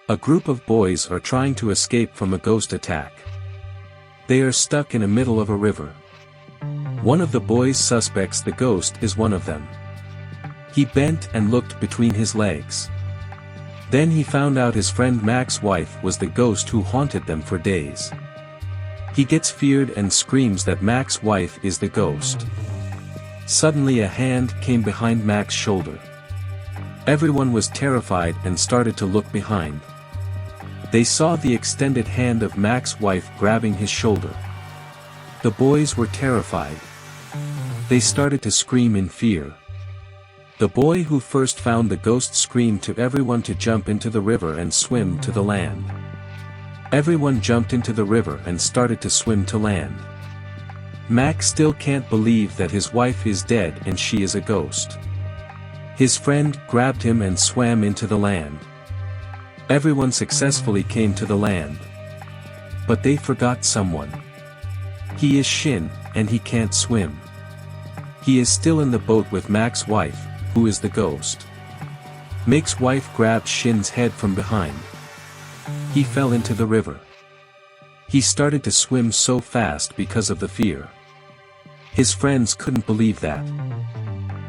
A group of boys are trying to escape from a ghost attack. They are stuck in the middle of a river. One of the boys suspects the ghost is one of them. He bent and looked between his legs. Then he found out his friend Mac's wife was the ghost who haunted them for days. He gets feared and screams that Mac's wife is the ghost. Suddenly a hand came behind Mac's shoulder. Everyone was terrified and started to look behind. They saw the extended hand of Mac's wife grabbing his shoulder. The boys were terrified. They started to scream in fear. The boy who first found the ghost screamed to everyone to jump into the river and swim to the land. Everyone jumped into the river and started to swim to land. Mac still can't believe that his wife is dead and she is a ghost. His friend grabbed him and swam into the land. Everyone successfully came to the land. But they forgot someone. He is Shin, and he can't swim. He is still in the boat with Mac's wife, who is the ghost. Mac's wife grabbed Shin's head from behind. He fell into the river. He started to swim so fast because of the fear. His friends couldn't believe that.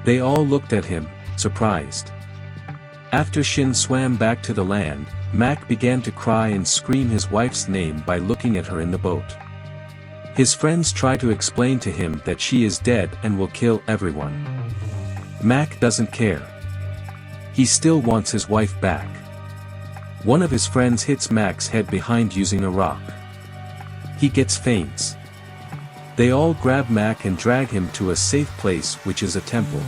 They all looked at him, surprised. After Shin swam back to the land, Mac began to cry and scream his wife's name by looking at her in the boat. His friends try to explain to him that she is dead and will kill everyone. Mac doesn't care. He still wants his wife back. One of his friends hits Mac's head behind using a rock. He gets faints. They all grab Mac and drag him to a safe place, which is a temple.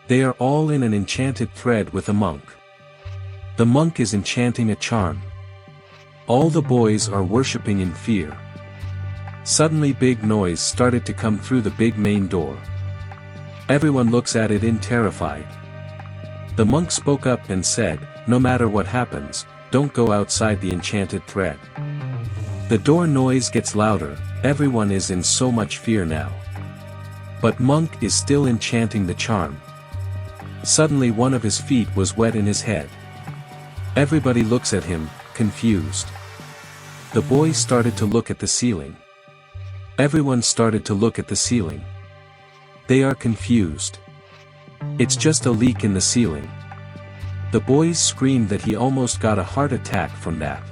They are all in an enchanted thread with a monk. The monk is enchanting a charm. All the boys are worshipping in fear. Suddenly big noise started to come through the big main door. Everyone looks at it in terrified. The monk spoke up and said, "No matter what happens, don't go outside the enchanted thread." The door noise gets louder, everyone is in so much fear now. But monk is still enchanting the charm. Suddenly one of his feet was wet in his head. Everybody looks at him, confused. The boys started to look at the ceiling. Everyone started to look at the ceiling. They are confused. It's just a leak in the ceiling. The boys screamed that he almost got a heart attack from that.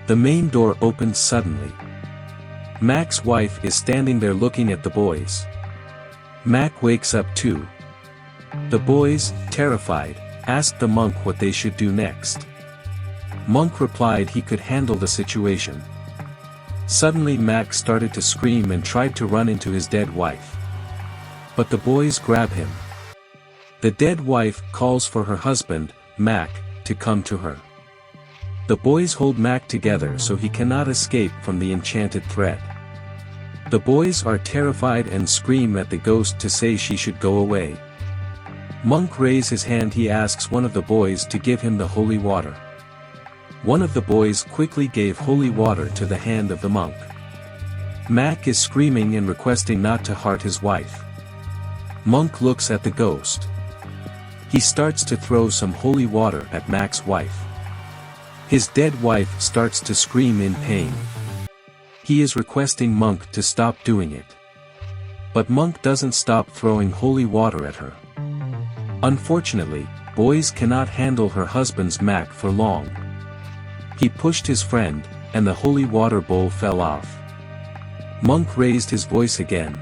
The main door opened suddenly. Mac's wife is standing there looking at the boys. Mac wakes up too. The boys, terrified, asked the monk what they should do next. Monk replied he could handle the situation. Suddenly Mac started to scream and tried to run into his dead wife. But the boys grab him. The dead wife calls for her husband, Mac, to come to her. The boys hold Mac together so he cannot escape from the enchanted thread. The boys are terrified and scream at the ghost to say she should go away. Monk raises his hand. He asks one of the boys to give him the holy water. One of the boys quickly gave holy water to the hand of the monk. Mac is screaming and requesting not to hurt his wife. Monk looks at the ghost. He starts to throw some holy water at Mac's wife. His dead wife starts to scream in pain. He is requesting Monk to stop doing it. But Monk doesn't stop throwing holy water at her. Unfortunately, boys cannot handle her husband's Mac for long. He pushed his friend, and the holy water bowl fell off. Monk raised his voice again.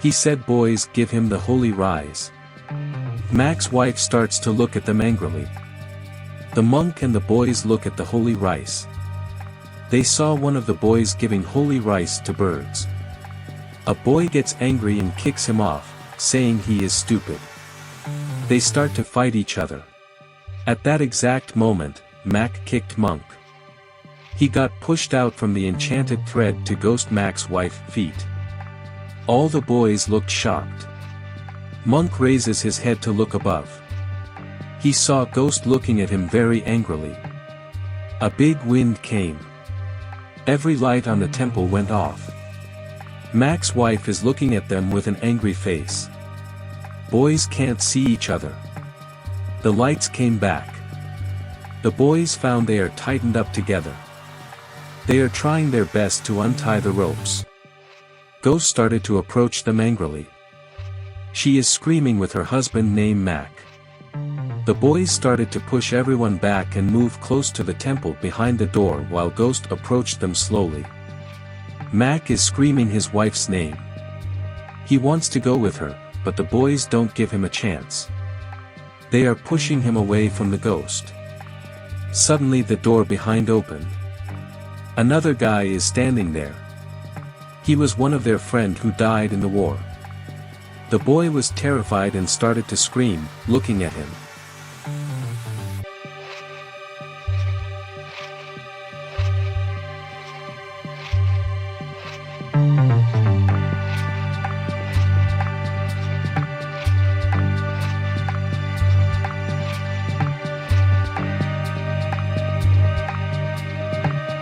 He said, "Boys, give him the holy rice." Mac's wife starts to look at them angrily. The monk and the boys look at the holy rice. They saw one of the boys giving holy rice to birds. A boy gets angry and kicks him off, saying he is stupid. They start to fight each other. At that exact moment, Mac kicked Monk. He got pushed out from the enchanted thread to Ghost Mac's wife's feet. All the boys looked shocked. Monk raises his head to look above. He saw Ghost looking at him very angrily. A big wind came. Every light on the temple went off. Mac's wife is looking at them with an angry face. Boys can't see each other. The lights came back. The boys found they are tightened up together. They are trying their best to untie the ropes. Ghost started to approach them angrily. She is screaming with her husband named Mac. The boys started to push everyone back and move close to the temple behind the door while Ghost approached them slowly. Mac is screaming his wife's name. He wants to go with her, but the boys don't give him a chance. They are pushing him away from the ghost. Suddenly the door behind opened. Another guy is standing there. He was one of their friend who died in the war. The boy was terrified and started to scream, looking at him.